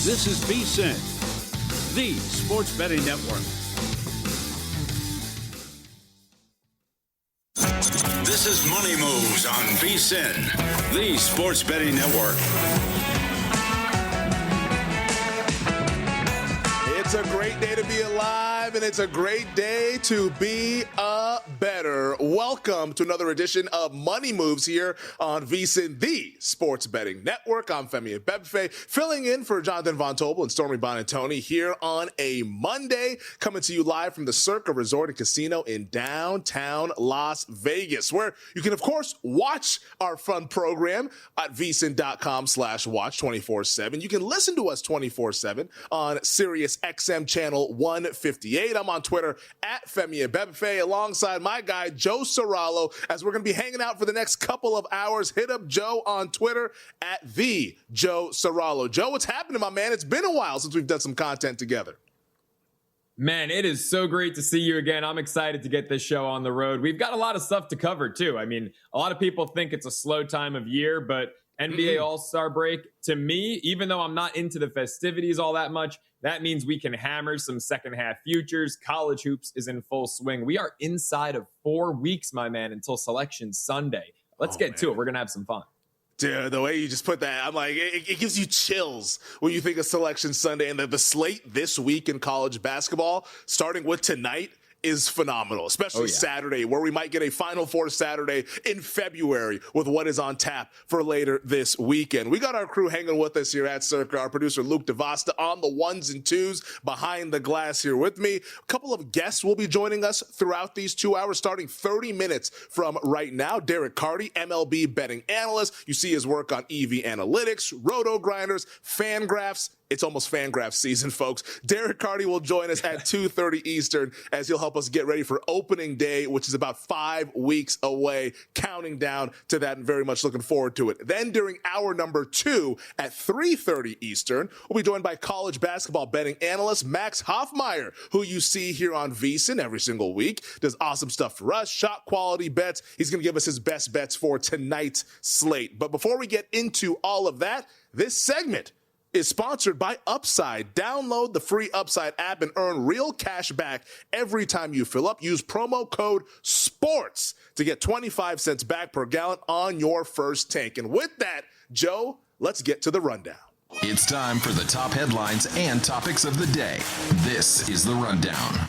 This is VSiN, the sports betting network. This is Money Moves on VSiN, the sports betting network. It's a great day to be alive, and it's a great day to be a better. Welcome to another edition of Money Moves here on VSiN, the sports betting network. I'm Femi Abebefe, filling in for Jonathan Von Tobel and Stormy Bonantoni here on a Monday, coming to you live from the Circa Resort and Casino in downtown Las Vegas, where you can, of course, watch our fun program at vsin.com/watch 24/7. You can listen to us 24/7 on Sirius XM channel 158. I'm on Twitter at Femi Abebefe alongside my guy Joe Ceraulo, as we're going to be hanging out for the next couple of hours. Hit up Joe on Twitter at the Joe Ceraulo. Joe, what's happening, my man? It's been a while since we've done some content together. Man, it is so great to see you again. I'm excited to get this show on the road. We've got a lot of stuff to cover too. I mean, a lot of people think it's a slow time of year, but NBA All-Star break, to me, even though I'm not into the festivities all that much, that means we can hammer some second half futures. College hoops is in full swing. We are inside of 4 weeks, my man, until Selection Sunday. Let's get to it. We're going to have some fun. Dude, the way you just put that, I'm like, it gives you chills when you think of Selection Sunday. And the slate this week in college basketball, starting with tonight, is phenomenal, especially Saturday, where we might get a Final Four Saturday in February with what is on tap for later this weekend. We got our crew hanging with us here at Circa. Our producer, Luke DeVosta, on the ones and twos behind the glass here with me. A couple of guests will be joining us throughout these 2 hours, starting 30 minutes from right now. Derek Carty, MLB betting analyst. You see his work on EV Analytics, RotoGrinders, Fangraphs. It's almost Fangraph season, folks. Derek Carty will join us at 2:30 Eastern as he'll help us get ready for opening day, which is about 5 weeks away, counting down to that, and very much looking forward to it. Then during hour number 2 at 3:30 Eastern, we'll be joined by college basketball betting analyst Max Hoffmeyer, who you see here on VSiN every single week. Does awesome stuff for us, shot quality bets. He's going to give us his best bets for tonight's slate. But before we get into all of that, this segment is sponsored by Upside. Download the free Upside app and earn real cash back every time you fill up. Use promo code SPORTS to get 25 cents back per gallon on your first tank. And with that, Joe, let's get to the rundown. It's time for the top headlines and topics of the day. This is the rundown.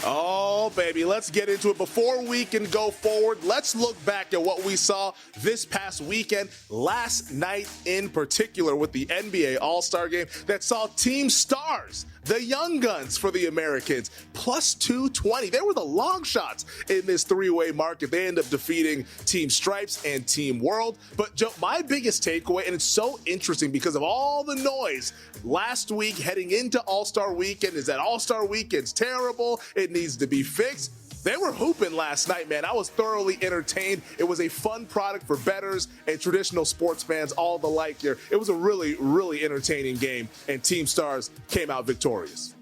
Oh, baby, let's get into it. Before we can go forward, let's look back at what we saw this past weekend, last night in particular, with the NBA All-Star Game that saw team stars, the young guns for the Americans, plus 220. They were the long shots in this three-way market. They end up defeating Team Stripes and Team World. But, Joe, my biggest takeaway, and it's so interesting because of all the noise last week heading into All-Star Weekend, is that All-Star Weekend's terrible. It needs to be fixed. They were hooping last night, man. I was thoroughly entertained. It was a fun product for bettors and traditional sports fans, all the like here. It was a really, really entertaining game, and Team Stars came out victorious.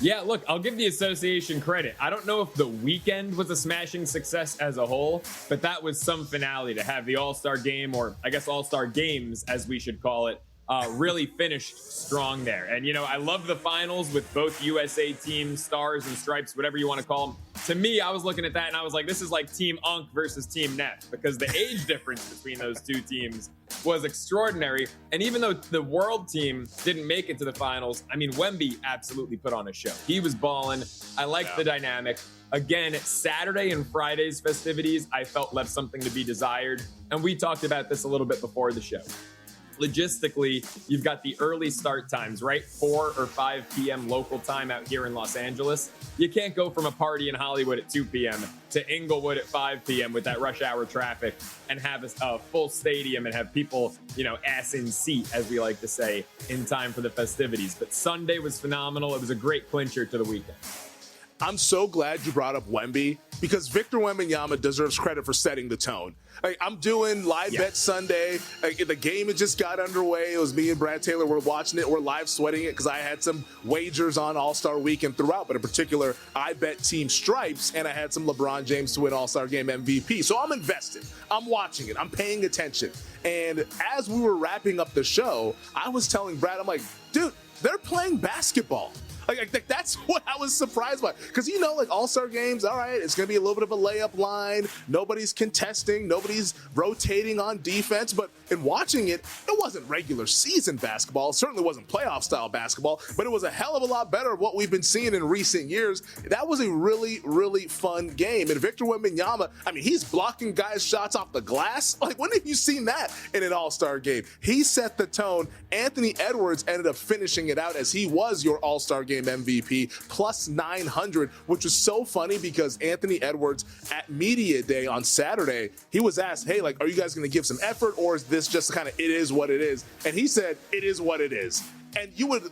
Yeah, look, I'll give the association credit. I don't know if the weekend was a smashing success as a whole, but that was some finale to have the All-Star Game, or I guess All-Star Games, as we should call it, really finished strong there. And, you know, I love the finals with both USA teams, Stars and Stripes, whatever you want to call them. To me, I was looking at that and I was like, this is like Team Unk versus Team Neff, because the age difference between those two teams was extraordinary. And even though the world team didn't make it to the finals, I mean, Wemby absolutely put on a show. He was balling. I liked the dynamic. Again, Saturday and Friday's festivities, I felt left something to be desired. And we talked about this a little bit before the show. Logistically, you've got the early start times, right? 4 or 5 p.m. local time out here in Los Angeles. You can't go from a party in Hollywood at 2 p.m. to Inglewood at 5 p.m. with that rush hour traffic and have a full stadium and have people, you know, ass in seat, as we like to say, in time for the festivities. But Sunday was phenomenal. It was a great clincher to the weekend. I'm so glad you brought up Wemby because Victor Wembanyama deserves credit for setting the tone. Like, I'm doing live bet Sunday. Like, the game had just got underway. It was me and Brad Taylor. We're watching it. We're live sweating it because I had some wagers on All-Star Weekend throughout, but in particular, I bet Team Stripes, and I had some LeBron James to win All-Star Game MVP. So I'm invested. I'm watching it. I'm paying attention. And as we were wrapping up the show, I was telling Brad, I'm like, dude, they're playing basketball. Like that's what I was surprised by. Because, like All-Star games, all right, it's going to be a little bit of a layup line. Nobody's contesting. Nobody's rotating on defense. But in watching it, it wasn't regular season basketball. It certainly wasn't playoff-style basketball. But it was a hell of a lot better of what we've been seeing in recent years. That was a really, really fun game. And Victor Wembanyama, he's blocking guys' shots off the glass. Like, when have you seen that in an All-Star game? He set the tone. Anthony Edwards ended up finishing it out as he was your All-Star game MVP, plus 900, which was so funny because Anthony Edwards at Media Day on Saturday, he was asked, hey, like, are you guys going to give some effort, or is this just kind of it is what it is? And he said, it is what it is. And you would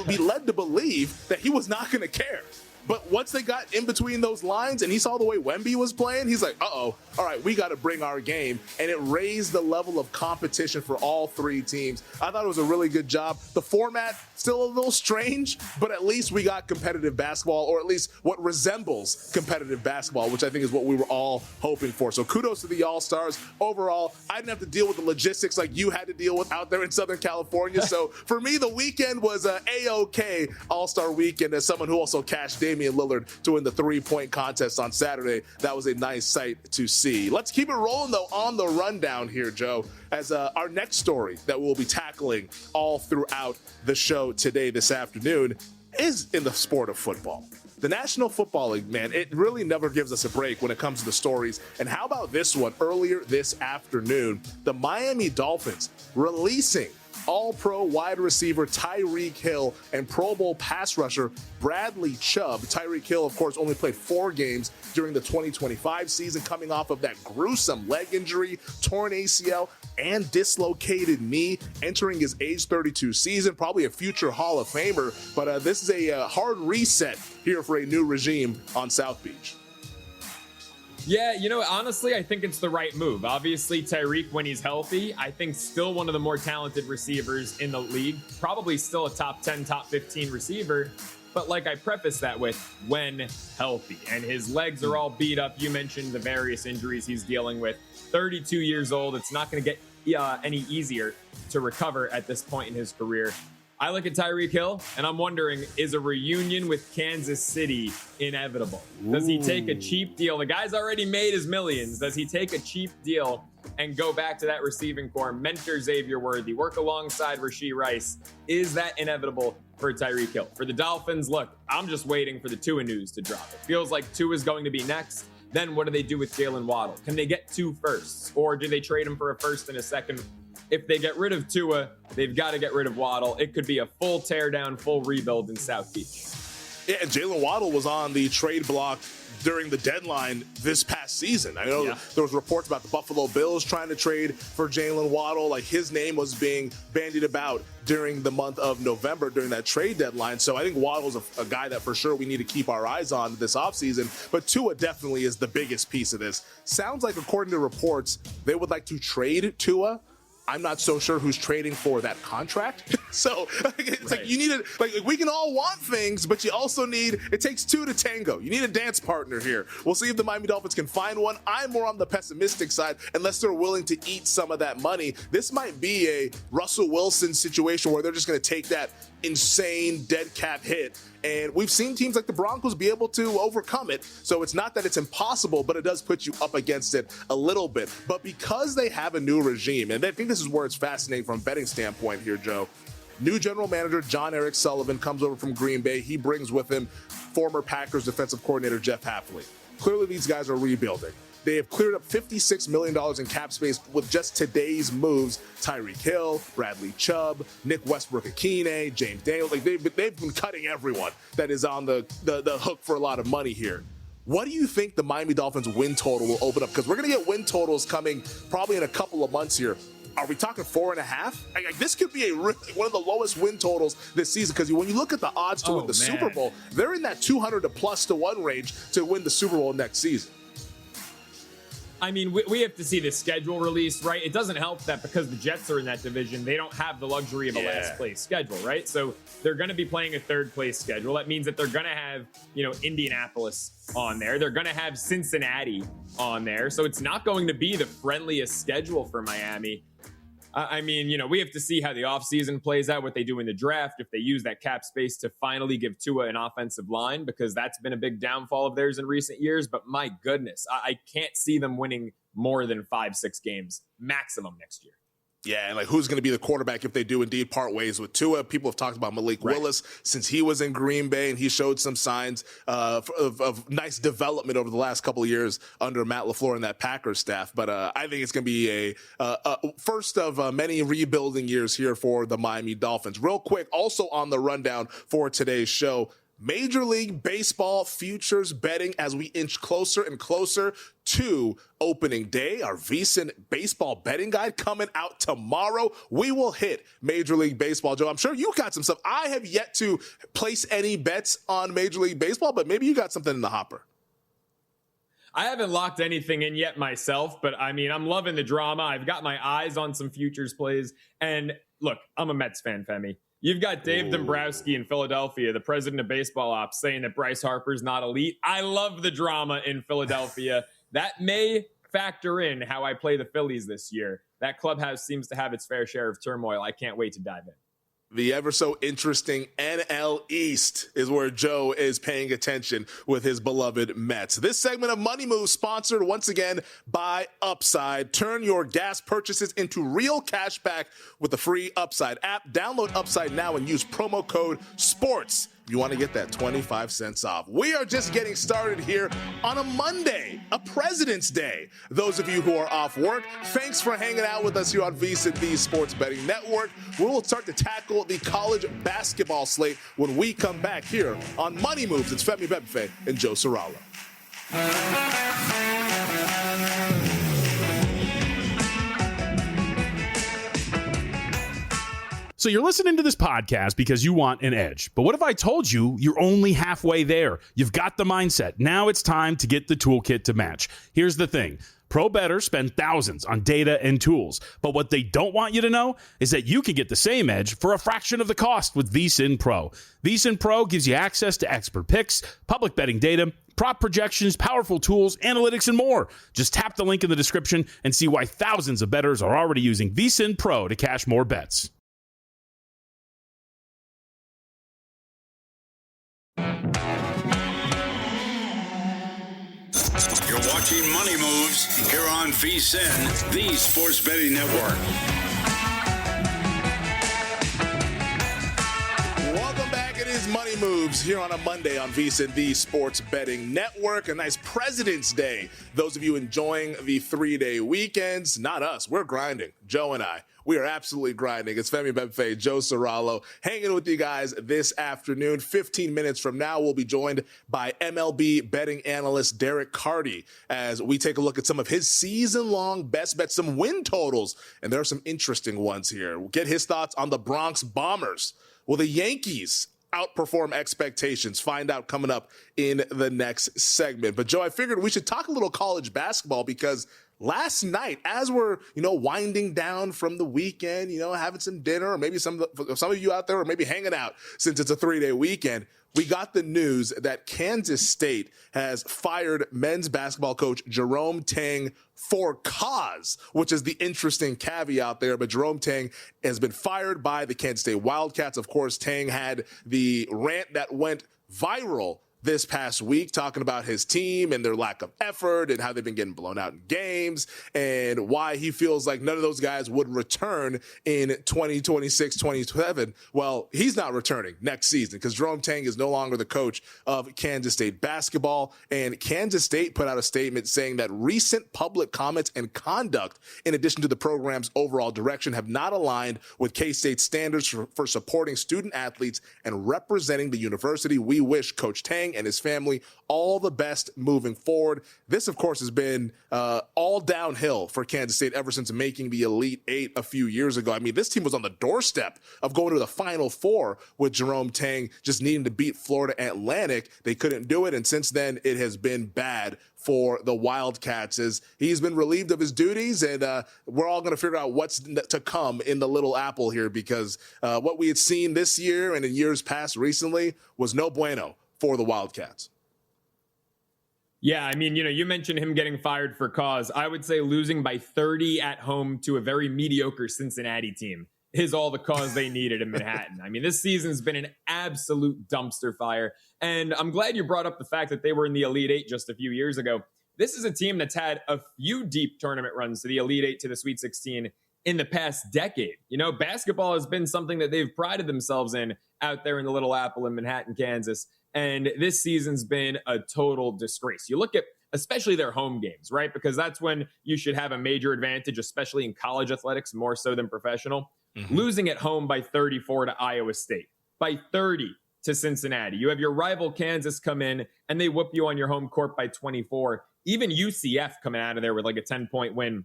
be led to believe that he was not going to care. But once they got in between those lines and he saw the way Wemby was playing, he's like, all right, we got to bring our game. And it raised the level of competition for all three teams. I thought it was a really good job. The format, still a little strange, but at least we got competitive basketball, or at least what resembles competitive basketball, which I think is what we were all hoping for. So kudos to the All-Stars. Overall, I didn't have to deal with the logistics like you had to deal with out there in Southern California. So for me, the weekend was a A-OK All-Star weekend. As someone who also cashed Damian Lillard to win the three-point contest on Saturday, that was a nice sight to see. Let's keep it rolling, though, on the rundown here, Joe, as our next story that we'll be tackling all throughout the show today, this afternoon, is in the sport of football. The National Football League, man, it really never gives us a break when it comes to the stories. And how about this one? Earlier this afternoon, the Miami Dolphins releasing All-Pro wide receiver Tyreek Hill and Pro Bowl pass rusher Bradley Chubb. Tyreek Hill, of course, only played 4 games during the 2025 season, coming off of that gruesome leg injury, torn ACL, and dislocated knee, entering his age 32 season, probably a future Hall of Famer. But this is a hard reset here for a new regime on South Beach. Yeah, honestly, I think it's the right move. Obviously, Tyreek, when he's healthy, I think still one of the more talented receivers in the league. Probably still a top 10, top 15 receiver. But like I prefaced that with, when healthy. And his legs are all beat up. You mentioned the various injuries he's dealing with. 32 years old. It's not going to get any easier to recover at this point in his career. I look at Tyreek Hill, and I'm wondering, is a reunion with Kansas City inevitable? Does he take a cheap deal? The guy's already made his millions. Does he take a cheap deal and go back to that receiving corps, mentor Xavier Worthy, work alongside Rashee Rice? Is that inevitable for Tyreek Hill? For the Dolphins, look, I'm just waiting for the Tua news to drop. It feels like Tua is going to be next. Then what do they do with Jalen Waddle? Can they get 2 firsts? Or do they trade him for a first and a second? If they get rid of Tua, they've got to get rid of Waddle. It could be a full teardown, full rebuild in South Beach. Yeah, Jalen Waddle was on the trade block during the deadline this past season. I know there was reports about the Buffalo Bills trying to trade for Jalen Waddle. Like, his name was being bandied about during the month of November during that trade deadline. So I think Waddle's a guy that for sure we need to keep our eyes on this offseason. But Tua definitely is the biggest piece of this. Sounds like, according to reports, they would like to trade Tua. I'm not so sure who's trading for that contract. So it's like, you need to, like, we can all want things, but you also need, it takes 2 to tango. You need a dance partner here. We'll see if the Miami Dolphins can find one. I'm more on the pessimistic side, unless they're willing to eat some of that money. This might be a Russell Wilson situation where they're just going to take that insane dead cap hit. And we've seen teams like the Broncos be able to overcome it. So it's not that it's impossible, but it does put you up against it a little bit. But because they have a new regime, and I think this is where it's fascinating from a betting standpoint here, Joe. New general manager John Eric Sullivan comes over from Green Bay. He brings with him former Packers defensive coordinator Jeff Hafley. Clearly, these guys are rebuilding. They have cleared up $56 million in cap space with just today's moves. Tyreek Hill, Bradley Chubb, Nick Westbrook-Ikhine, James Daniels. Like, they've been cutting everyone that is on the hook for a lot of money here. What do you think the Miami Dolphins win total will open up? Because we're going to get win totals coming probably in a couple of months here. are we talking 4.5? Like, this could be one of the lowest win totals this season, because when you look at the odds to win the Super Bowl, they're in that 200 to plus to 1 range to win the Super Bowl next season. I mean, we have to see the schedule released, right? It doesn't help that because the Jets are in that division, they don't have the luxury of a last place schedule, right? So they're going to be playing a third place schedule. That means that they're going to have, Indianapolis on there. They're going to have Cincinnati on there. So it's not going to be the friendliest schedule for Miami. I mean, we have to see how the offseason plays out, what they do in the draft, if they use that cap space to finally give Tua an offensive line, because that's been a big downfall of theirs in recent years. But my goodness, I can't see them winning more than 5-6 games maximum next year. Yeah, and like, who's going to be the quarterback if they do indeed part ways with Tua? People have talked about Malik Willis since he was in Green Bay, and he showed some signs of nice development over the last couple of years under Matt LaFleur and that Packers staff. But I think it's going to be a first of many rebuilding years here for the Miami Dolphins. Real quick, also on the rundown for today's show, Major League Baseball futures betting as we inch closer and closer to opening day. Our VSiN baseball betting guide coming out tomorrow. We will hit Major League Baseball. Joe, I'm sure you got some stuff. I have yet to place any bets on Major League Baseball, but maybe you got something in the hopper. I haven't locked anything in yet myself, but I mean, I'm loving the drama. I've got my eyes on some futures plays. And look, I'm a Mets fan, Femi. You've got Dave Dombrowski in Philadelphia, the president of baseball ops, saying that Bryce Harper's not elite. I love the drama in Philadelphia. That may factor in how I play the Phillies this year. That clubhouse seems to have its fair share of turmoil. I can't wait to dive in. The ever so interesting NL East is where Joe is paying attention with his beloved Mets. This segment of Money Moves sponsored once again by Upside. Turn your gas purchases into real cash back with the free Upside app. Download Upside now and use promo code SPORTS. You want to get that 25 cents off. We are just getting started here on a Monday, a President's Day. Those of you who are off work, thanks for hanging out with us here on VSiN, the Sports Betting Network. We will start to tackle the college basketball slate when we come back here on Money Moves. It's Femi Abebefe and Joe Ceraulo. So you're listening to this podcast because you want an edge. But what if I told you you're only halfway there? You've got the mindset. Now it's time to get the toolkit to match. Here's the thing. Pro bettors spend thousands on data and tools. But what they don't want you to know is that you can get the same edge for a fraction of the cost with VSiN Pro. VSiN Pro gives you access to expert picks, public betting data, prop projections, powerful tools, analytics, and more. Just tap the link in the description and see why thousands of bettors are already using VSiN Pro to cash more bets. You're watching Money Moves here on VSiN, the Sports Betting Network. Welcome back. It is Money Moves here on a Monday on VSiN, the Sports Betting Network. A nice President's Day. Those of you enjoying the 3-day weekends, not us. We're grinding. Joe and I. We are absolutely grinding. It's Femi Abebefe, Joe Ceraulo, hanging with you guys this afternoon. 15 minutes from now, we'll be joined by MLB betting analyst Derek Carty as we take a look at some of his season-long best bets, some win totals, and there are some interesting ones here. We'll get his thoughts on the Bronx Bombers. Will the Yankees outperform expectations? Find out coming up in the next segment. But Joe, I figured we should talk a little college basketball because last night, as we're, winding down from the weekend, having some dinner, or maybe some of you out there are maybe hanging out since it's a 3-day weekend, we got the news that Kansas State has fired men's basketball coach Jerome Tang for cause, which is the interesting caveat there. But Jerome Tang has been fired by the Kansas State Wildcats. Of course, Tang had the rant that went viral this past week, talking about his team and their lack of effort and how they've been getting blown out in games and why he feels like none of those guys would return in 2026, 2027. Well, he's not returning next season because Jerome Tang is no longer the coach of Kansas State basketball. And Kansas State put out a statement saying that recent public comments and conduct, in addition to the program's overall direction, have not aligned with K-State's standards for supporting student athletes and representing the university. We wish Coach Tang Tang and his family all the best moving forward. This, of course, has been all downhill for Kansas State ever since making the Elite Eight a few years ago. I mean, this team was on the doorstep of going to the Final Four with Jerome Tang just needing to beat Florida Atlantic. They couldn't do it, and since then, it has been bad for the Wildcats as he's been relieved of his duties, and we're all going to figure out what's to come in the Little Apple here, because what we had seen this year and in years past recently was no bueno for the Wildcats. Yeah, I mean, you mentioned him getting fired for cause. I would say losing by 30 at home to a very mediocre Cincinnati team is all the cause they needed in Manhattan. I mean, this season's been an absolute dumpster fire. And I'm glad you brought up the fact that they were in the Elite Eight just a few years ago. This is a team that's had a few deep tournament runs to the Elite Eight, to the Sweet 16 in the past decade. Basketball has been something that they've prided themselves in out there in the Little Apple in Manhattan, Kansas. And this season's been a total disgrace. You look at especially their home games, right? Because that's when you should have a major advantage, especially in college athletics, more so than professional. Mm-hmm. Losing at home by 34 to Iowa State, by 30 to Cincinnati. You have your rival Kansas come in and they whoop you on your home court by 24. Even UCF coming out of there with like a 10-point win.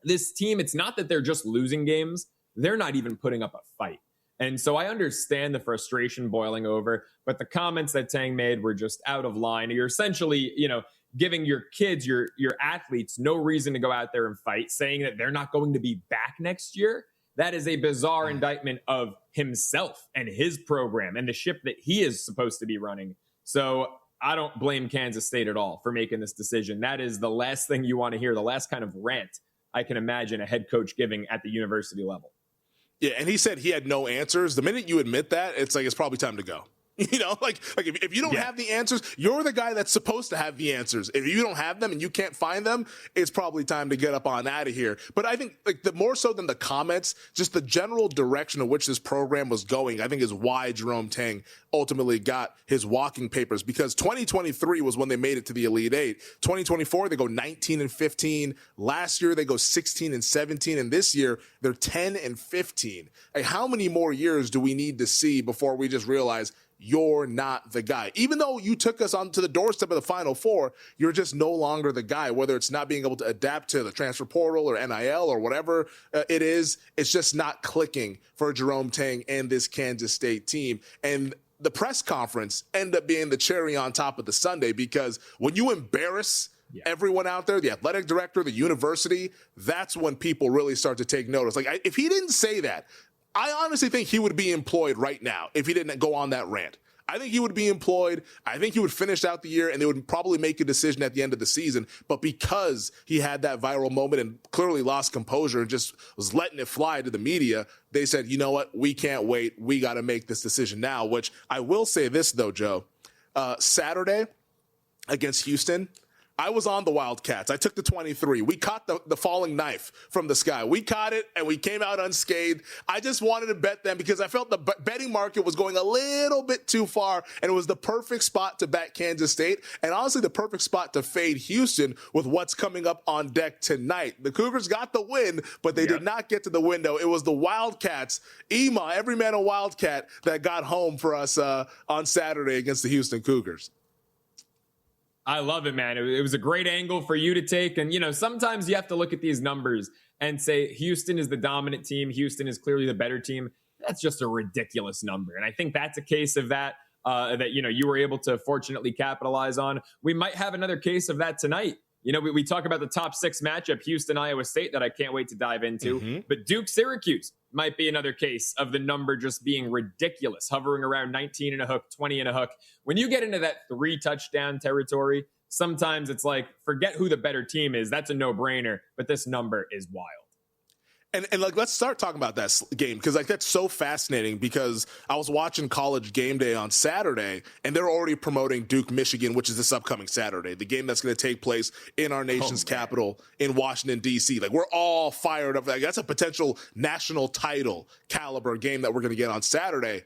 This team, it's not that they're just losing games. They're not even putting up a fight. And so I understand the frustration boiling over, but the comments that Tang made were just out of line. You're essentially, giving your kids, your athletes, no reason to go out there and fight, saying that they're not going to be back next year. That is a bizarre indictment of himself and his program and the ship that he is supposed to be running. So I don't blame Kansas State at all for making this decision. That is the last thing you want to hear, the last kind of rant I can imagine a head coach giving at the university level. Yeah, and he said he had no answers. The minute you admit that, it's probably time to go. If you don't have the answers, you're the guy that's supposed to have the answers. If you don't have them and you can't find them, it's probably time to get up on out of here. But I think the more so than the comments, just the general direction in which this program was going, I think is why Jerome Tang ultimately got his walking papers, because 2023 was when they made it to the Elite Eight. 2024, they go 19-15. Last year, they go 16-17. And this year, they're 10-15. How many more years do we need to see before we just realize you're not the guy? Even though you took us onto the doorstep of the Final Four, you're just no longer the guy, whether it's not being able to adapt to the transfer portal or NIL or whatever it is. It's just not clicking for Jerome Tang and this Kansas State team. And the press conference ended up being the cherry on top of the sundae, because when you embarrass everyone out there, the athletic director, the university, that's when people really start to take notice. If he didn't say that, I honestly think he would be employed right now if he didn't go on that rant. I think he would be employed. I think he would finish out the year, and they would probably make a decision at the end of the season. But because he had that viral moment and clearly lost composure and just was letting it fly to the media, they said, you know what? We can't wait. We got to make this decision now, which I will say this, though, Joe. Saturday against Houston, I was on the Wildcats. I took the 23. We caught the falling knife from the sky. We caught it, and we came out unscathed. I just wanted to bet them because I felt the betting market was going a little bit too far, and it was the perfect spot to bet Kansas State, and honestly the perfect spot to fade Houston with what's coming up on deck tonight. The Cougars got the win, but they did not get to the window. It was the Wildcats, every man a Wildcat, that got home for us on Saturday against the Houston Cougars. I love it, man. It was a great angle for you to take. And, sometimes you have to look at these numbers and say Houston is the dominant team. Houston is clearly the better team. That's just a ridiculous number. And I think that's a case of that, you were able to fortunately capitalize on. We might have another case of that tonight. We talk about the top 6 matchup, Houston, Iowa State, that I can't wait to dive into. Mm-hmm. But Duke, Syracuse might be another case of the number just being ridiculous, hovering around 19 and a hook, 20 and a hook. When you get into that 3-touchdown territory, sometimes it's like, forget who the better team is. That's a no-brainer, but this number is wild. And let's start talking about that game, because that's so fascinating, because I was watching College Game Day on Saturday, and they're already promoting Duke, Michigan, which is this upcoming Saturday, the game that's going to take place in our nation's capital in Washington, D.C. We're all fired up. That's a potential national title caliber game that we're going to get on Saturday.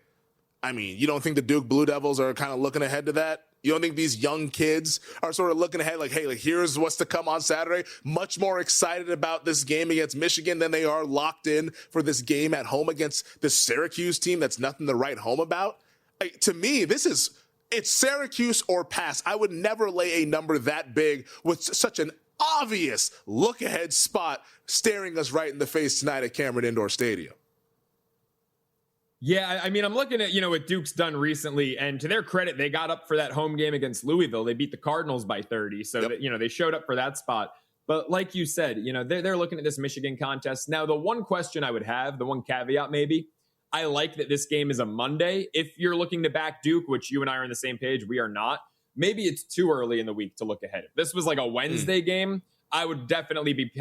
I mean, you don't think the Duke Blue Devils are kind of looking ahead to that? You don't think these young kids are sort of looking ahead here's what's to come on Saturday? Much more excited about this game against Michigan than they are locked in for this game at home against the Syracuse team that's nothing to write home about? To me, this is It's Syracuse or pass. I would never lay a number that big with such an obvious look-ahead spot staring us right in the face tonight at Cameron Indoor Stadium. Yeah, I mean, I'm looking at, what Duke's done recently, and to their credit, they got up for that home game against Louisville. They beat the Cardinals by 30, so that, they showed up for that spot. But like you said, they're looking at this Michigan contest. Now, the one question I would have, the one caveat maybe, I like that this game is a Monday. If you're looking to back Duke, which you and I are on the same page, we are not, maybe it's too early in the week to look ahead. If this was like a Wednesday game, I would definitely be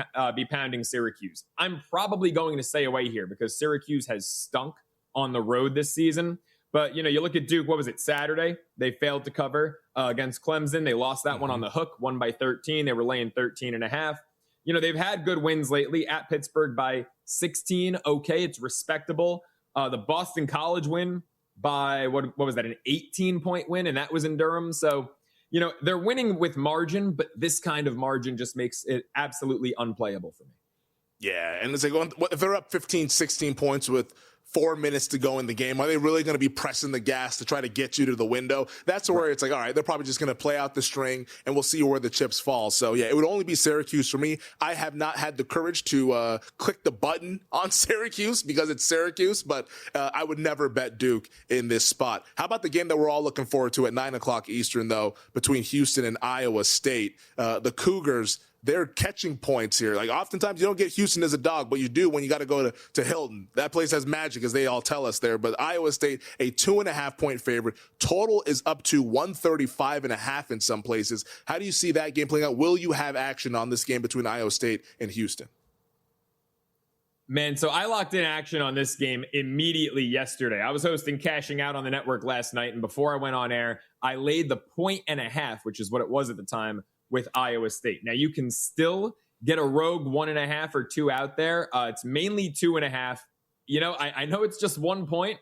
pounding Syracuse. I'm probably going to stay away here because Syracuse has stunk on the road this season. But, you look at Duke, what was it, Saturday? They failed to cover against Clemson. They lost that one on the hook, won by 13. They were laying 13.5. They've had good wins lately at Pittsburgh by 16. Okay, it's respectable. The Boston College win by, what was that, an 18-point win, and that was in Durham. So, they're winning with margin, but this kind of margin just makes it absolutely unplayable for me. Yeah, and it's like, if they're up 15, 16 points with 4 minutes to go in the game, are they really going to be pressing the gas to try to get you to the window? That's where it's like, all right, they're probably just going to play out the string and we'll see where the chips fall. So yeah, it would only be Syracuse for me. I have not had the courage to click the button on Syracuse because it's Syracuse, but I would never bet Duke in this spot. How about the game that we're all looking forward to at 9:00 Eastern though, between Houston and Iowa State? The Cougars, they're catching points here. Like oftentimes you don't get Houston as a dog, but you do when you got to go to Hilton. That place has magic, as they all tell us there. But Iowa State, a 2.5-point favorite. Total is up to 135.5 in some places. How do you see that game playing out? Will you have action on this game between Iowa State and Houston? Man, so I locked in action on this game immediately yesterday. I was hosting Cashing Out on the network last night, and before I went on air, I laid the 1.5, which is what it was at the time, with Iowa State. Now, you can still get a rogue 1.5 or 2 out there. It's mainly 2.5. I know it's just 1 point.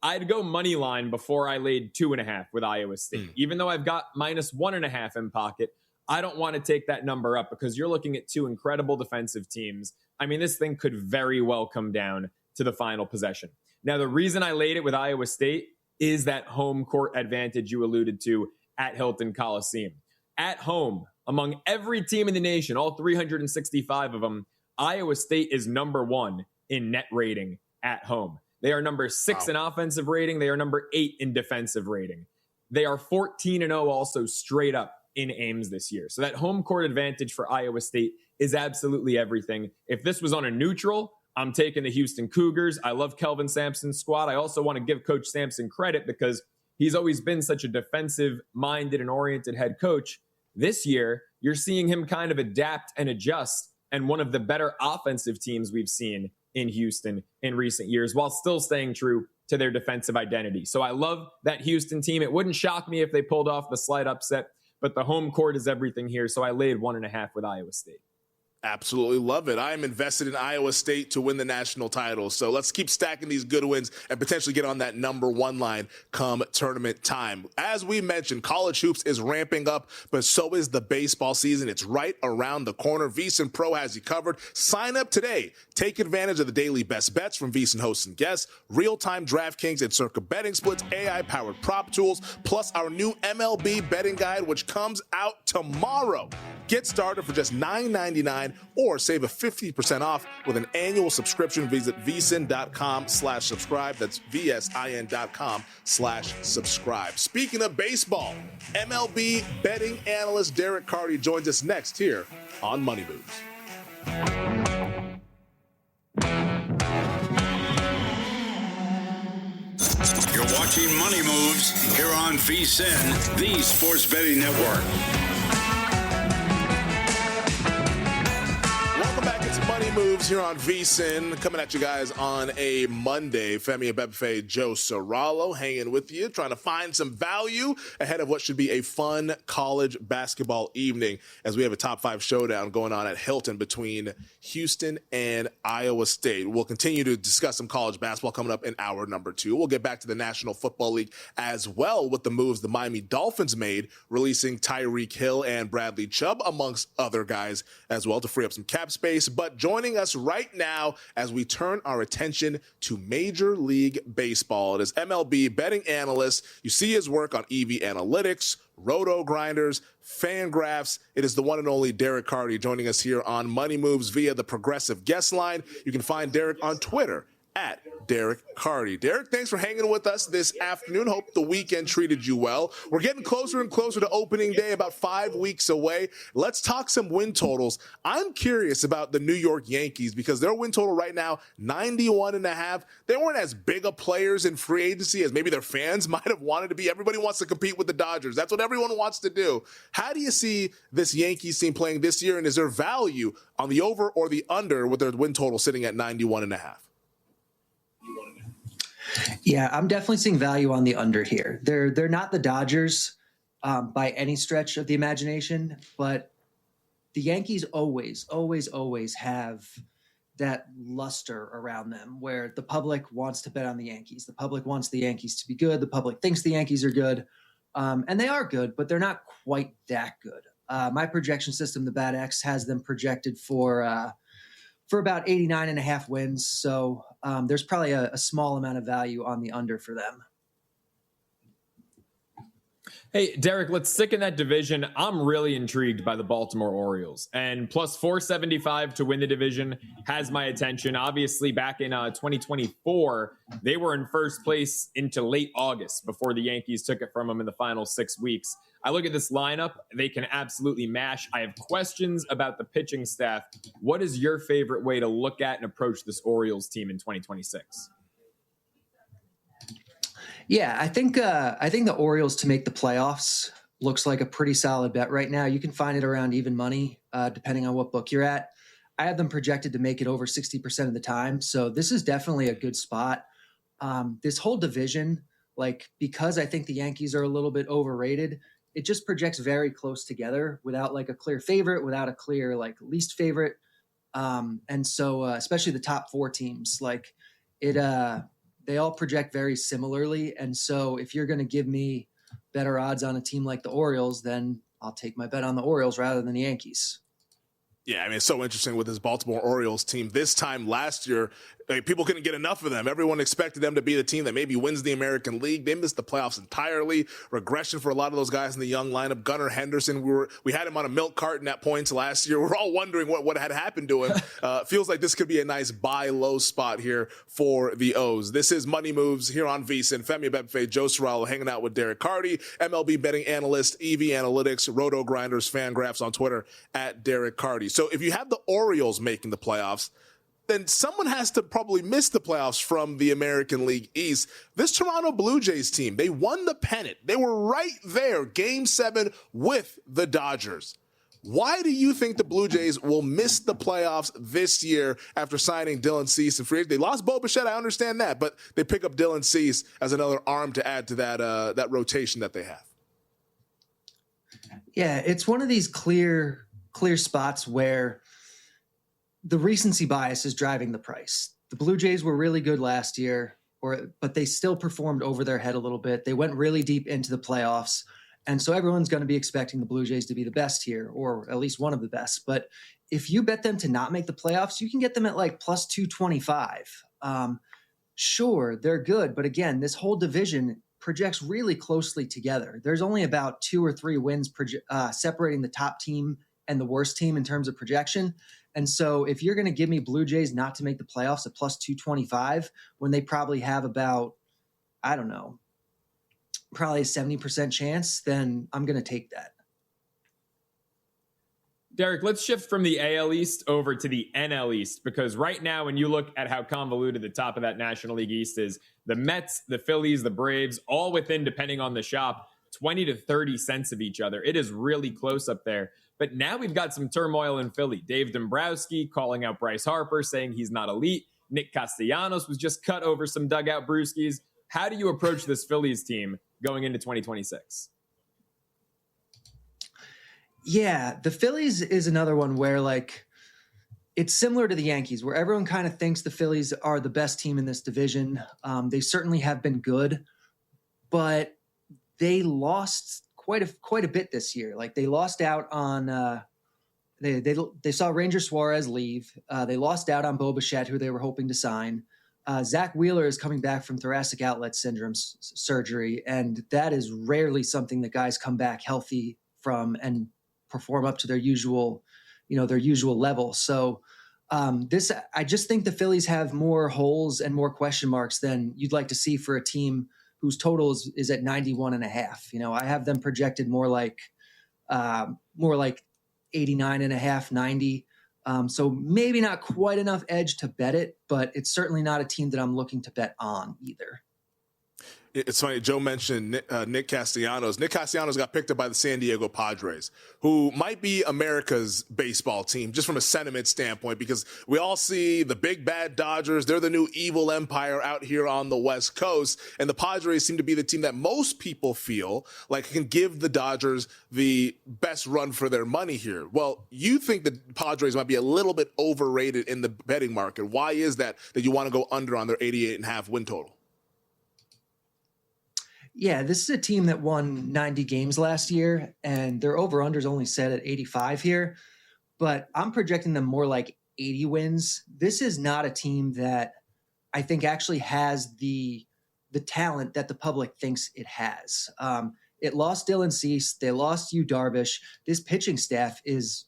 I'd go money line before I laid 2.5 with Iowa State. Even though I've got minus 1.5 in pocket, I don't want to take that number up because you're looking at two incredible defensive teams. I mean, this thing could very well come down to the final possession. Now, the reason I laid it with Iowa State is that home court advantage you alluded to at Hilton Coliseum. At home, among every team in the nation, all 365 of them, Iowa State is number 1 in net rating at home. They are number 6 in offensive rating. They are number 8 in defensive rating. They are 14-0 also straight up in Ames this year. So that home court advantage for Iowa State is absolutely everything. If this was on a neutral, I'm taking the Houston Cougars. I love Kelvin Sampson's squad. I also want to give Coach Sampson credit because he's always been such a defensive-minded and oriented head coach. This year, you're seeing him kind of adapt and adjust, and one of the better offensive teams we've seen in Houston in recent years, while still staying true to their defensive identity. So I love that Houston team. It wouldn't shock me if they pulled off the slight upset, but the home court is everything here. So I laid 1.5 with Iowa State. Absolutely love it. I am invested in Iowa State to win the national title. So let's keep stacking these good wins and potentially get on that number 1 line come tournament time. As we mentioned, college hoops is ramping up, but so is the baseball season. It's right around the corner. VSiN Pro has you covered. Sign up today. Take advantage of the daily best bets from VSiN hosts and guests, real-time DraftKings and Circa betting splits, AI-powered prop tools, plus our new MLB betting guide, which comes out tomorrow. Get started for just $9.99 or save a 50% off with an annual subscription. Visit vsin.com/subscribe. That's vsin.com/subscribe. Speaking of baseball, MLB betting analyst Derek Carty joins us next here on Money Moves. You're watching Money Moves here on VSiN, the sports betting network. Money Moves here on VSiN, coming at you guys on a Monday. Femi, Abebefe, Joe Ceraulo hanging with you, trying to find some value ahead of what should be a fun college basketball evening as we have a top 5 showdown going on at Hilton between Houston and Iowa State. We'll continue to discuss some college basketball coming up in hour number 2. We'll get back to the National Football League as well with the moves the Miami Dolphins made, releasing Tyreek Hill and Bradley Chubb, amongst other guys as well, to free up some cap space. But joining us us right now as we turn our attention to Major League Baseball. It is MLB betting analyst. You see his work on EV Analytics, RotoGrinders, Fangraphs. It is the one and only Derek Carty joining us here on Money Moves via the Progressive Guest Line. You can find Derek on Twitter at Derek Carty. Derek, thanks for hanging with us this afternoon. Hope the weekend treated you well. We're getting closer and closer to opening day, about 5 weeks away. Let's talk some win totals. I'm curious about the New York Yankees because their win total right now, 91.5. They weren't as big of players in free agency as maybe their fans might have wanted to be. Everybody wants to compete with the Dodgers. That's what everyone wants to do. How do you see this Yankees team playing this year, and is there value on the over or the under with their win total sitting at 91.5? Yeah, I'm definitely seeing value on the under here. They're not the Dodgers by any stretch of the imagination, but the Yankees always have that luster around them where the public wants to bet on the Yankees. The public wants the Yankees to be good. The public thinks the Yankees are good, and they are good, but they're not quite that good. My projection system, the Bad X, has them projected for about 89.5 wins. So there's probably a small amount of value on the under for them. Hey, Derek, let's stick in that division. I'm really intrigued by the Baltimore Orioles, and plus 475 to win the division has my attention. Obviously, back in 2024, they were in first place into late August before the Yankees took it from them in the final 6 weeks. I look at this lineup. They can absolutely mash. I have questions about the pitching staff. What is your favorite way to look at and approach this Orioles team in 2026? Yeah, I think the Orioles to make the playoffs looks like a pretty solid bet right now. You can find it around even money, depending on what book you're at. I have them projected to make it over 60% of the time. So this is definitely a good spot. This whole division, because I think the Yankees are a little bit overrated, it just projects very close together without a clear favorite, without a clear least favorite. And so especially the top four teams, they all project very similarly. And so if you're going to give me better odds on a team like the Orioles, then I'll take my bet on the Orioles rather than the Yankees. Yeah, I mean, it's so interesting with this Baltimore Orioles team. This time last year, people couldn't get enough of them. Everyone expected them to be the team that maybe wins the American League. They missed the playoffs entirely. Regression for a lot of those guys in the young lineup. Gunnar Henderson, we had him on a milk carton at points last year. We're all wondering what had happened to him. Feels like this could be a nice buy low spot here for the O's. This is Money Moves here on VSiN. Femi, Abebefe, Joe Ceraulo hanging out with Derek Carty, MLB betting analyst, EV Analytics, RotoGrinders, Fangraphs on Twitter at Derek Carty. So if you have the Orioles making the playoffs, then someone has to probably miss the playoffs from the American League East. This Toronto Blue Jays team, they won the pennant. They were right there, Game 7 with the Dodgers. Why do you think the Blue Jays will miss the playoffs this year after signing Dylan Cease and free agent? They lost Bo Bichette, I understand that, but they pick up Dylan Cease as another arm to add to that rotation that they have. Yeah, it's one of these clear spots where the recency bias is driving the price. The Blue Jays were really good last year, but they still performed over their head a little bit. They went really deep into the playoffs. And so everyone's going to be expecting the Blue Jays to be the best here, or at least one of the best. But if you bet them to not make the playoffs, you can get them at plus 225. Sure, they're good. But again, this whole division projects really closely together. There's only about 2 or 3 wins separating the top team and the worst team in terms of projection. And so if you're going to give me Blue Jays not to make the playoffs at plus 225, when they probably have about, probably a 70% chance, then I'm going to take that. Derek, let's shift from the AL East over to the NL East, because right now, when you look at how convoluted the top of that National League East is, the Mets, the Phillies, the Braves, all within, depending on the shop, 20 to 30 cents of each other. It is really close up there. But now we've got some turmoil in Philly. Dave Dombrowski calling out Bryce Harper, saying he's not elite. Nick Castellanos was just cut over some dugout brewskis. How do you approach this Phillies team going into 2026? Yeah, the Phillies is another one where it's similar to the Yankees, where everyone kind of thinks the Phillies are the best team in this division. They certainly have been good, but they lost quite a bit this year. They lost out on They saw Ranger Suarez leave. They lost out on Bo Bichette, who they were hoping to sign. Zach Wheeler is coming back from thoracic outlet syndrome surgery, and that is rarely something that guys come back healthy from and perform up to their usual level. So I just think the Phillies have more holes and more question marks than you'd like to see for a team whose total is at 91.5. I have them projected more like 89.5, 90. So maybe not quite enough edge to bet it, but it's certainly not a team that I'm looking to bet on either. It's funny, Joe mentioned Nick Castellanos. Nick Castellanos got picked up by the San Diego Padres, who might be America's baseball team, just from a sentiment standpoint, because we all see the big bad Dodgers. They're the new evil empire out here on the West Coast, and the Padres seem to be the team that most people feel like can give the Dodgers the best run for their money here. Well, you think the Padres might be a little bit overrated in the betting market. Why is that you want to go under on their 88.5 win total? Yeah, this is a team that won 90 games last year, and their over-under is only set at 85 here. But I'm projecting them more like 80 wins. This is not a team that I think actually has the talent that the public thinks it has. It lost Dylan Cease. They lost Yu Darvish. This pitching staff is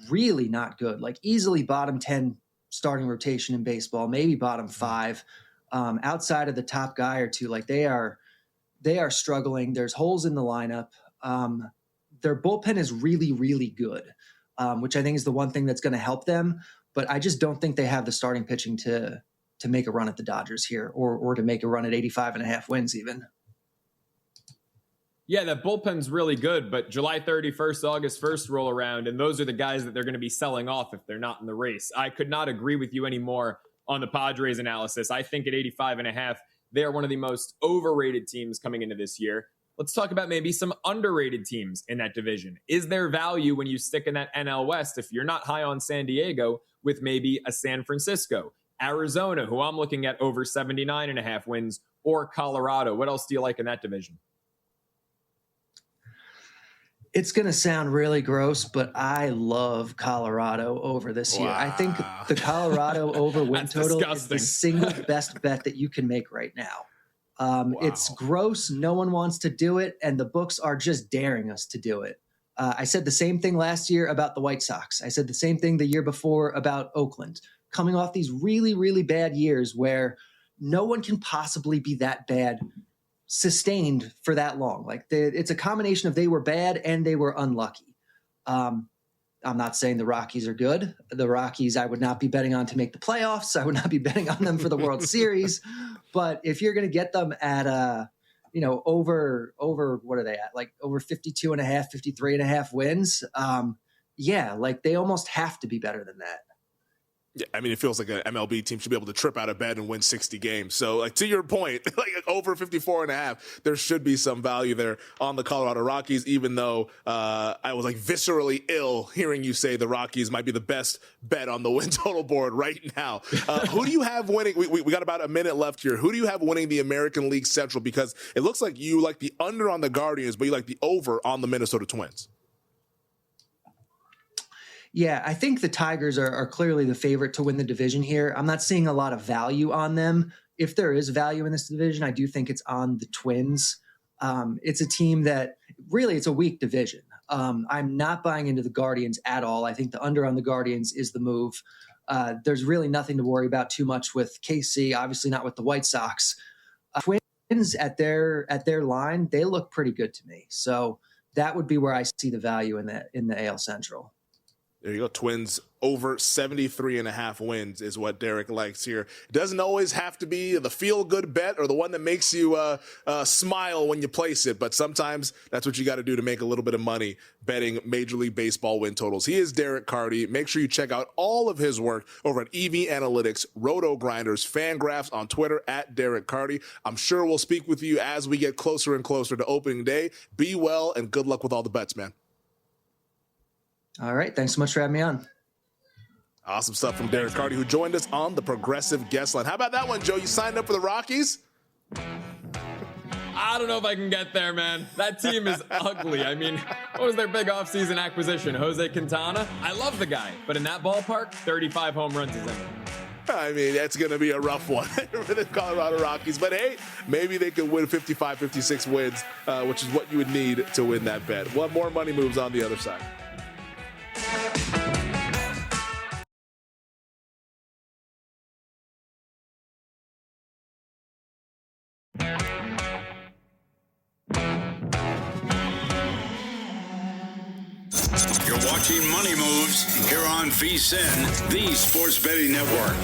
really not good. Like easily bottom 10 starting rotation in baseball, maybe bottom 5. Outside of the top guy or two, like they are struggling. There's holes in the lineup. Their bullpen is really, really good, which I think is the one thing that's going to help them. But I just don't think they have the starting pitching to make a run at the Dodgers here or to make a run at 85.5 wins even. Yeah, that bullpen's really good, but July 31st, August 1st roll around, and those are the guys that they're going to be selling off if they're not in the race. I could not agree with you anymore on the Padres analysis. I think at 85.5, they are one of the most overrated teams coming into this year. Let's talk about maybe some underrated teams in that division. Is there value when you stick in that NL West if you're not high on San Diego with maybe a San Francisco, Arizona, who I'm looking at over 79.5 wins, or Colorado? What else do you like in that division? It's going to sound really gross, but I love Colorado over this year. I think the Colorado over win total is the single best bet that you can make right now. It's gross. No one wants to do it, and the books are just daring us to do it. I said the same thing last year about the White Sox. I said the same thing the year before about Oakland, coming off these really, really bad years where no one can possibly be that bad sustained for that long. Like it's a combination of they were bad and they were unlucky. I'm not saying the Rockies are good. The Rockies I would not be betting on to make the playoffs. I would not be betting on them for the World Series. But if you're going to get them at over what are they at? Like over 52.5, 53.5 wins. Like they almost have to be better than that. Yeah, I mean, it feels like an MLB team should be able to trip out of bed and win 60 games. So, like, to your point, like over 54.5, there should be some value there on the Colorado Rockies, even though I was, like, viscerally ill hearing you say the Rockies might be the best bet on the win total board right now. Who do you have winning? We got about a minute left here. Who do you have winning the American League Central? Because it looks like you like the under on the Guardians, but you like the over on the Minnesota Twins. Yeah, I think the Tigers are clearly the favorite to win the division here. I'm not seeing a lot of value on them. If there is value in this division, I do think it's on the Twins. It's a team that really it's a weak division. I'm not buying into the Guardians at all. I think the under on the Guardians is the move. There's really nothing to worry about too much with KC, obviously not with the White Sox. Twins at their line, they look pretty good to me. So that would be where I see the value in the AL Central. There you go. Twins over 73.5 wins is what Derek likes here. It doesn't always have to be the feel-good bet or the one that makes you smile when you place it, but sometimes that's what you got to do to make a little bit of money betting Major League Baseball win totals. He is Derek Carty. Make sure you check out all of his work over at EV Analytics, RotoGrinders, Fangraphs on Twitter at Derek Carty. I'm sure we'll speak with you as we get closer and closer to opening day. Be well and good luck with all the bets, man. All right. Thanks so much for having me on. Awesome stuff from Derek Carty, who joined us on the Progressive Guest Line. How about that one, Joe? You signed up for the Rockies? I don't know if I can get there, man. That team is ugly. I mean, what was their big offseason acquisition? Jose Quintana? I love the guy, but in that ballpark, 35 home runs is in it. I mean, that's going to be a rough one for the Colorado Rockies. But, hey, maybe they could win 55, 56 wins, which is what you would need to win that bet. One more money moves on the other side. You're watching Money Moves here on VSiN, the Sports Betting Network.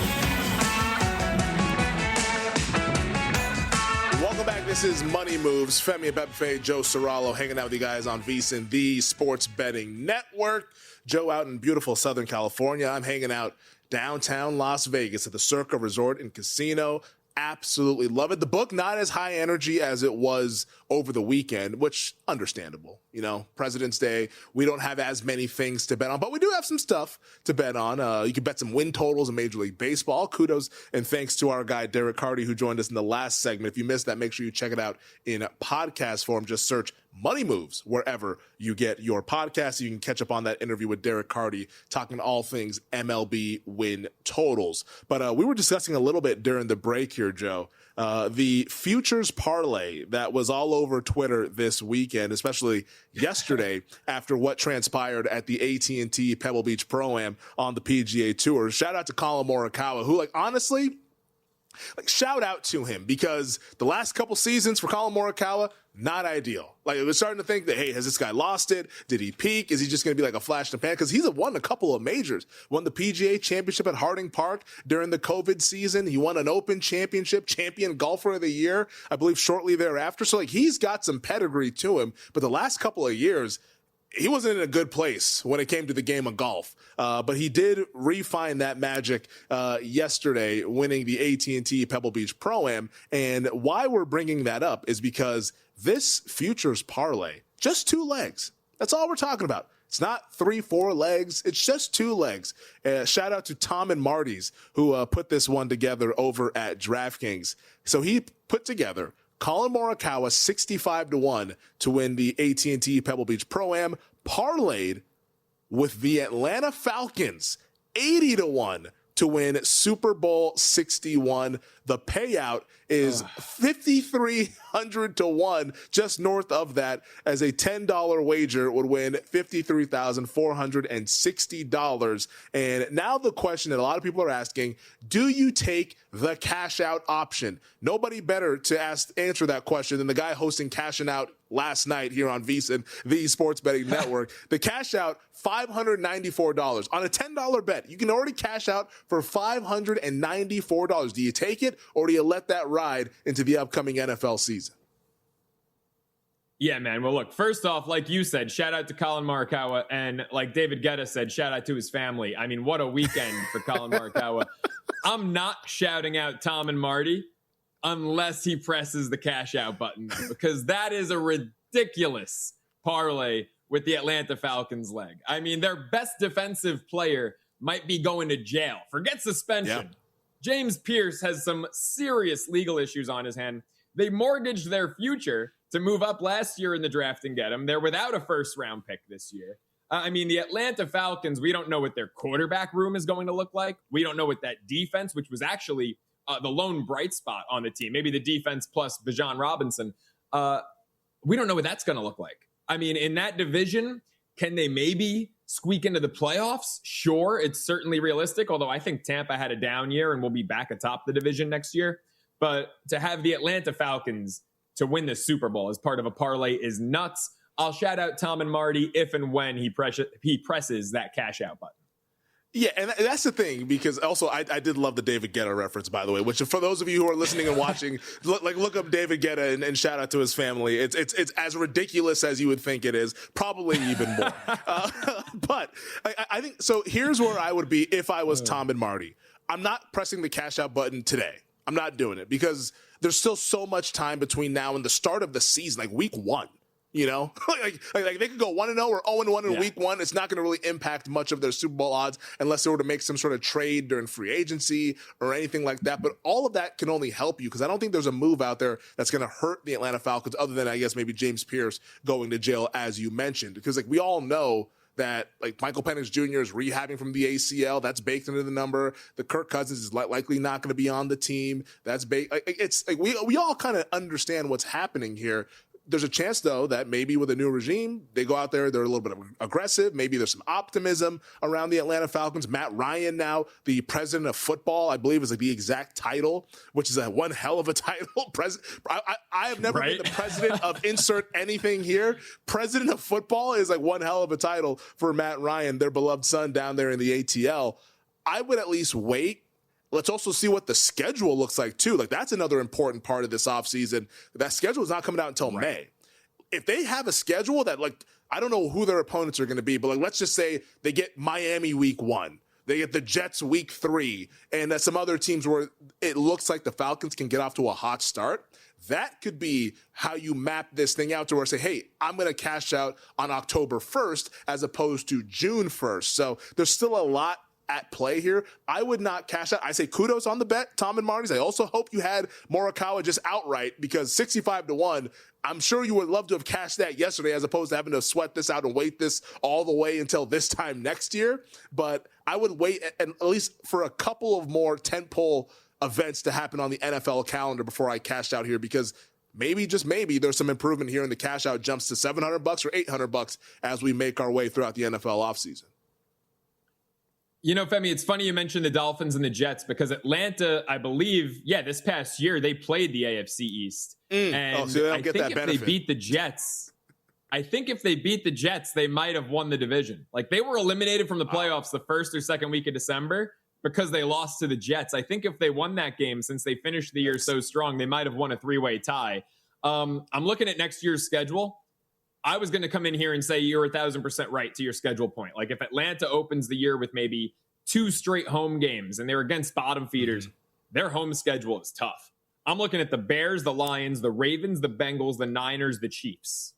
Welcome back. This is Money Moves. Femi, Abebefe, Joe Ceraulo hanging out with you guys on VSiN, the Sports Betting Network. Joe out in beautiful Southern California. I'm hanging out downtown Las Vegas at the Circa Resort and Casino. Absolutely love it. The book, not as high energy as it was over the weekend, which understandable. You know, President's Day, we don't have as many things to bet on, but we do have some stuff to bet on. You can bet some win totals in Major League Baseball. Kudos and thanks to our guy, Derek Carty, who joined us in the last segment. If you missed that, make sure you check it out in podcast form. Just search Money Moves wherever you get your podcast. You can catch up on that interview with Derek Carty talking all things MLB win totals. But we were discussing a little bit during the break here, Joe, the futures parlay that was all over Twitter this weekend, especially yesterday after what transpired at the AT&T Pebble Beach Pro-Am on the PGA Tour. Shout out to Colin Morikawa, who, like, honestly, shout out to him, because the last couple seasons for Colin Morikawa, not ideal. Like, it was starting to think that, hey, has this guy lost it? Did he peak? Is he just going to be like a flash in the pan? Because he's won a couple of majors. Won the PGA Championship at Harding Park during the COVID season. He won an Open Championship, champion golfer of the year, I believe, shortly thereafter. So, like, he's got some pedigree to him. But the last couple of years, he wasn't in a good place when it came to the game of golf. But he did refine that magic yesterday, winning the AT&T Pebble Beach Pro-Am. And why we're bringing that up is because this futures parlay, just 2 legs. That's all we're talking about. It's not 3-4 legs. It's just 2 legs. Shout out to Tom and Marty's, who put this one together over at DraftKings. So he put together Colin Morikawa 65-1 to win the AT&T Pebble Beach Pro-Am, parlayed with the Atlanta Falcons 80-1 to win Super Bowl 61. The payout is 5,300 to 1, just north of that, as a $10 wager would win $53,460. And now the question that a lot of people are asking, do you take the cash out option? Nobody better to answer that question than the guy hosting Cashing Out last night here on VSiN, the Sports Betting Network. The cash out, $594 on a $10 bet. You can already cash out for $594. Do you take it, or do you let that ride into the upcoming NFL season? Yeah, man. Well, look, first off, like you said, shout out to Colin Morikawa. And like David Guetta said, shout out to his family. I mean, what a weekend for Colin Morikawa. I'm not shouting out Tom and Marty unless he presses the cash out button, because that is a ridiculous parlay with the Atlanta Falcons leg. I mean, their best defensive player might be going to jail. Forget suspension. Yep. James Pierce has some serious legal issues on his hand. They mortgaged their future to move up last year in the draft and get him. They're without a first-round pick this year. I mean, the Atlanta Falcons, we don't know what their quarterback room is going to look like. We don't know what that defense, which was actually the lone bright spot on the team, maybe the defense plus Bijan Robinson. We don't know what that's going to look like. I mean, in that division, can they maybe squeak into the playoffs? Sure, it's certainly realistic, although I think Tampa had a down year and will be back atop the division next year. But to have the Atlanta Falcons to win the Super Bowl as part of a parlay is nuts. I'll shout out Tom and Marty if and when he presses that cash out button. Yeah, and that's the thing, because also I did love the David Guetta reference, by the way, which for those of you who are listening and watching, look up David Guetta and shout out to his family. It's as ridiculous as you would think it is, probably even more. But I think, so here's where I would be if I was Tom and Marty. I'm not pressing the cash out button today. I'm not doing it because there's still so much time between now and the start of the season, like week 1. You know, like they could go 1-0 or 0-1 in week one. It's not going to really impact much of their Super Bowl odds unless they were to make some sort of trade during free agency or anything like that. But all of that can only help you because I don't think there's a move out there that's going to hurt the Atlanta Falcons other than, I guess, maybe James Pierce going to jail, as you mentioned. Because like we all know that like Michael Penix Jr. is rehabbing from the ACL. That's baked into the number. The Kirk Cousins is likely not going to be on the team. That's baked. It's like we all kind of understand what's happening here. There's a chance, though, that maybe with a new regime, they go out there, they're a little bit aggressive. Maybe there's some optimism around the Atlanta Falcons. Matt Ryan now, the president of football, I believe is like the exact title, which is one hell of a title. I have never been the president of insert anything here. President of football is like one hell of a title for Matt Ryan, their beloved son down there in the ATL. I would at least wait. Let's also see what the schedule looks like, too. Like, that's another important part of this offseason. That schedule is not coming out until May. If they have a schedule that, like, I don't know who their opponents are going to be, but, like, let's just say they get Miami week 1. They get the Jets week 3, and some other teams where it looks like the Falcons can get off to a hot start. That could be how you map this thing out to where say, hey, I'm going to cash out on October 1st as opposed to June 1st. So there's still a lot at play here. I would not cash out. I say kudos on the bet, Tom and Marty's. I also hope you had Morikawa just outright because 65-1, I'm sure you would love to have cashed that yesterday as opposed to having to sweat this out and wait this all the way until this time next year. But I would wait at least for a couple of more tentpole events to happen on the NFL calendar before I cashed out here because maybe, just maybe, there's some improvement here and the cash out jumps to $700 or $800 as we make our way throughout the NFL offseason. You know, Femi, it's funny you mentioned the Dolphins and the Jets because Atlanta, I believe, this past year they played the AFC East. And so they don't I get think that if benefit. they beat the Jets, they might have won the division. Like they were eliminated from the playoffs the first or second week of December because they lost to the Jets. I think if they won that game, since they finished the year so strong, they might have won a 3-way tie. I'm looking at next year's schedule. I was going to come in here and say you're 1,000% right to your schedule point. Like if Atlanta opens the year with maybe 2 straight home games and they're against bottom feeders, their home schedule is tough. I'm looking at the Bears, the Lions, the Ravens, the Bengals, the Niners, the Chiefs,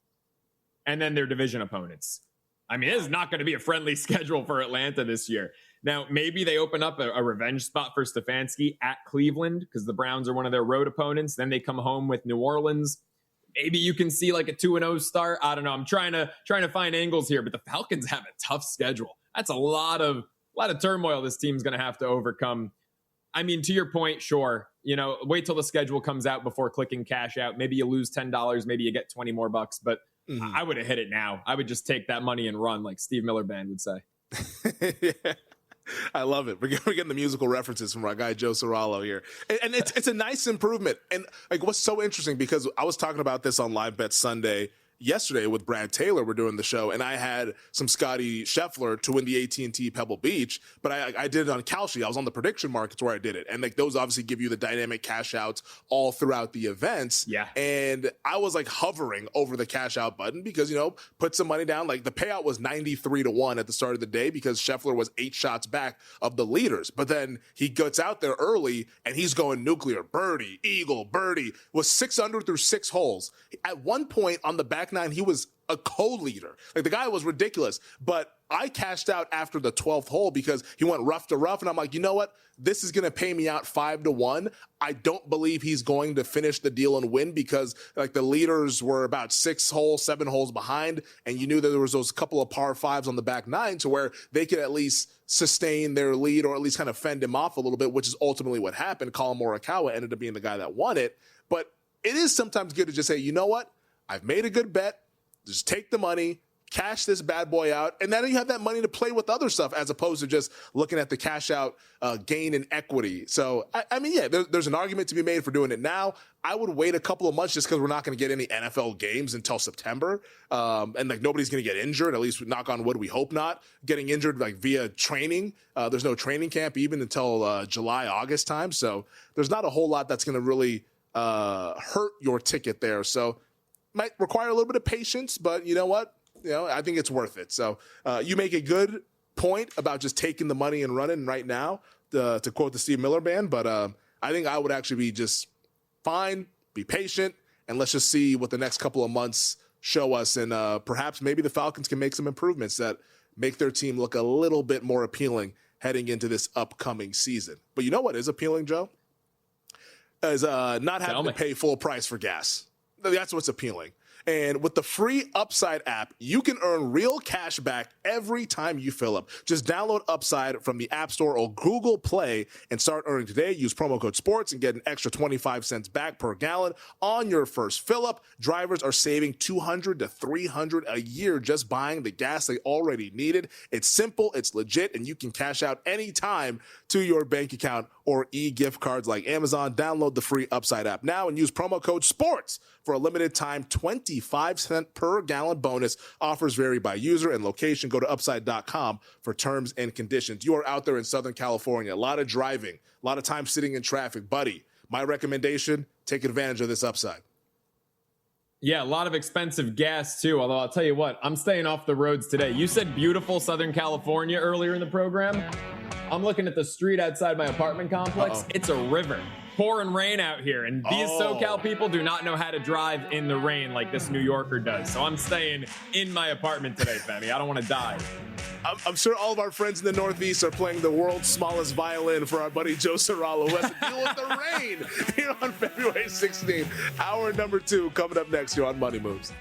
and then their division opponents. I mean, this is not going to be a friendly schedule for Atlanta this year. Now, maybe they open up a revenge spot for Stefanski at Cleveland because the Browns are one of their road opponents. Then they come home with New Orleans. Maybe you can see like a 2-0 start. I don't know. I'm trying to find angles here, but the Falcons have a tough schedule. That's a lot of turmoil this team's going to have to overcome. I mean, to your point, sure. You know, wait till the schedule comes out before clicking cash out. Maybe you lose $10. Maybe you get 20 more bucks, but I would have hit it now. I would just take that money and run like Steve Miller Band would say. Yeah. I love it. We're getting the musical references from our guy Joe Ceraulo here, and it's a nice improvement. And like, what's so interesting because I was talking about this on Live Bet Sunday yesterday with Brad Taylor. We're doing the show, and I had some Scotty Scheffler to win the AT&T Pebble Beach, but I did it on Kalshi. I was on the prediction markets where I did it, and like those obviously give you the dynamic cash outs all throughout the events. Yeah, and I was like hovering over the cash out button because put some money down. Like the payout was 93-1 at the start of the day because Scheffler was 8 shots back of the leaders, but then he gets out there early and he's going nuclear, birdie, eagle, birdie, was 6 under through 6 holes. At one point on the back 9, he was a co-leader. Like the guy was ridiculous, but I cashed out after the 12th hole because he went rough to rough. And I'm like, you know what? This is going to pay me out 5-1. I don't believe he's going to finish the deal and win because like the leaders were about 6 holes, 7 holes behind. And you knew that there was those couple of par 5s on the back 9 to where they could at least sustain their lead or at least kind of fend him off a little bit, which is ultimately what happened. Colin Morikawa ended up being the guy that won it. But it is sometimes good to just say, you know what? I've made a good bet. Just take the money, cash this bad boy out, and then you have that money to play with other stuff as opposed to just looking at the cash out gain in equity. So, I mean, yeah, there's an argument to be made for doing it now. I would wait a couple of months just because we're not going to get any NFL games until September. And like nobody's going to get injured, at least knock on wood, we hope not. Getting injured like via training. There's no training camp even until July, August time. So there's not a whole lot that's going to really hurt your ticket there. So might require a little bit of patience, but you know what? I think it's worth it. So you make a good point about just taking the money and running right now, to quote the Steve Miller Band. But I think I would actually be just fine, be patient, and let's just see what the next couple of months show us, and perhaps maybe the Falcons can make some improvements that make their team look a little bit more appealing heading into this upcoming season. But you know what is appealing, Joe? Is not having to pay full price for gas. That's what's appealing. And with the free Upside app, you can earn real cash back every time you fill up. Just download Upside from the App Store or Google Play and start earning today. Use promo code SPORTS and get an extra 25 cents back per gallon on your first fill up. Drivers are saving $200 to $300 a year just buying the gas they already needed. It's simple, it's legit, and you can cash out anytime to your bank account or e-gift cards like Amazon. Download the free Upside app now and use promo code SPORTS for a limited time 25-cent per gallon bonus. Offers vary by user and location. Go to upside.com for terms and conditions. You are out there in Southern California, a lot of driving, a lot of time sitting in traffic. Buddy, my recommendation, take advantage of this Upside. Yeah, a lot of expensive gas too, although I'll tell you what, I'm staying off the roads today. You said beautiful Southern California earlier in the program. I'm looking at the street outside my apartment complex. It's a river. Pouring rain out here, and these SoCal people do not know how to drive in the rain like this New Yorker does. So I'm staying in my apartment today, Femi. I don't want to die. I'm sure all of our friends in the Northeast are playing the world's smallest violin for our buddy Joe Ceraulo, who has to deal with the rain here on February 16th. Hour number 2 coming up next here on Money Moves.